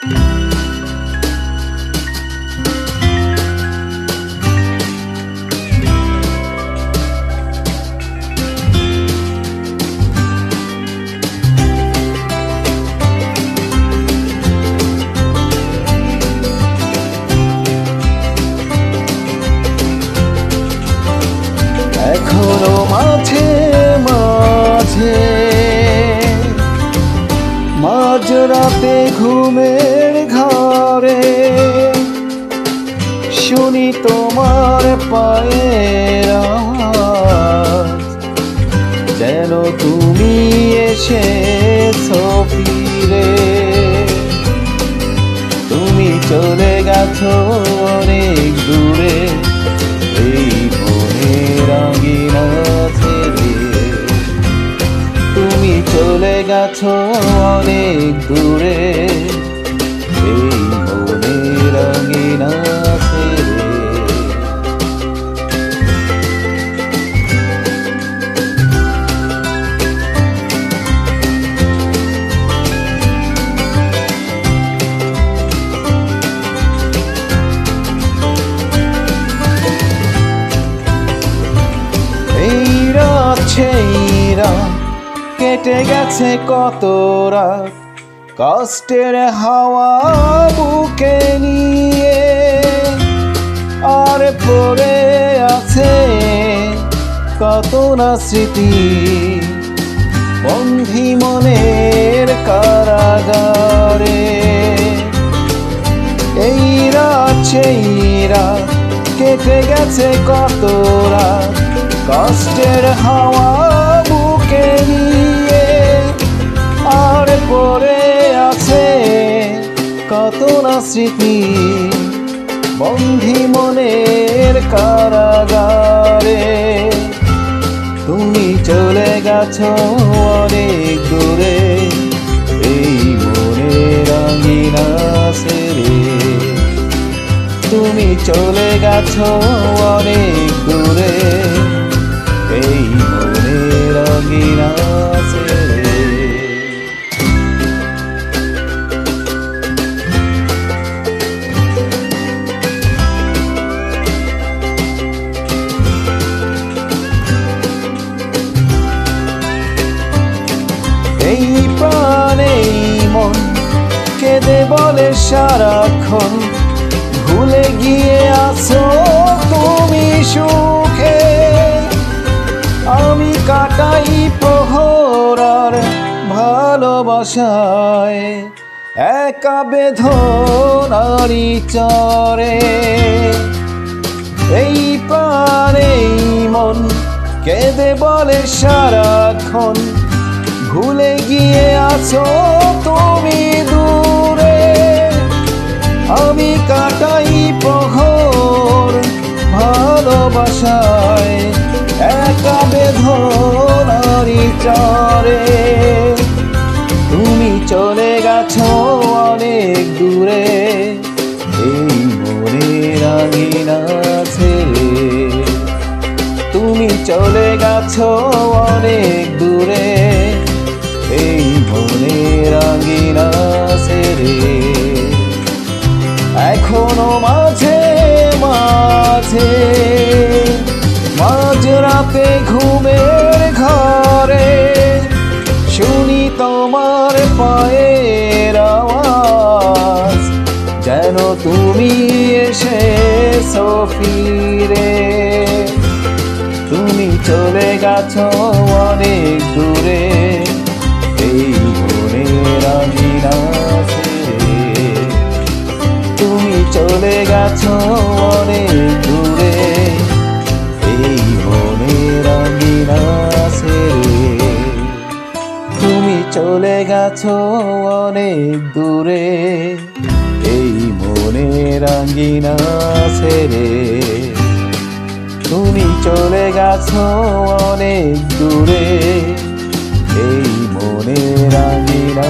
এখনো মাঝে মাঝে মাঝরাতে ঘুমের ঘরে শুনি তোমার পায়ের আওয়াজ, যেন তুমি এসেছো ফিরে। তুমি চলে গেছো অনেক দূরে, এই মনের আঙিনা ছেড়ে। তুমি চলে গেছো অনেক দূরে, এই মনের আঙিনা ছেড়ে। কেটে গেছে কত রাত কষ্টের হাওয়া বুকে নিয়ে, আর পড়ে আছে কত না স্মৃতি বন্ধি মনের কারাগারে। এই রাত সেই রাত কেটে গেছে কত রাত কষ্টের হাওয়া বুকে নিয়ে, আর পড়ে আছে কত না স্মৃতি বন্ধি মনের কারাগারে। তুমি চলে গেছো অনেক দূরে, এই মনের আঙিনা ছেড়ে। তুমি চলে গেছো অনেক দূরে, এই মনের আঙিনা ছেড়ে। এই প্রাণে মন কেঁদে বলে সারাক্ষণ, ভুলে গিয়ে আছো তুমি সুখে। আমি কাটাই প্রহর আর ভালোবাসায়, একা বেদনারি চরে। এই প্রাণে মন কেঁদে বলে সারাক্ষণ, ভুলে গিয়ে আছো তুমি দূরে। আমি কাটাই প্রহর ভালোবাসায়, একা বেদনারি চরে। তুমি চলে গেছো অনেক দূরে, এই মনের আঙিনা ছেড়ে। তুমি চলে গেছো অনেক দূরে, এই মনের আঙিনা ছেড়ে। এখনো মাঝে মাঝে মাঝরাতে ঘুমের ঘরে শুনি তোমার পায়ের আওয়াজ, যেন তুমি এসেছো ফিরে। তুমি চলে গেছো অনেক দূরে, এই মনের আঙিনা ছেড়ে। তুমি চলে গেছো অনেক দূরে, এই মনের আঙিনা ছেড়ে। তুমি চলে গেছো অনেক দূরে, এই মনের আঙিনা ছেড়ে। তুমি চলে গেছো অনেক দূরে, এই মনের আঙিনা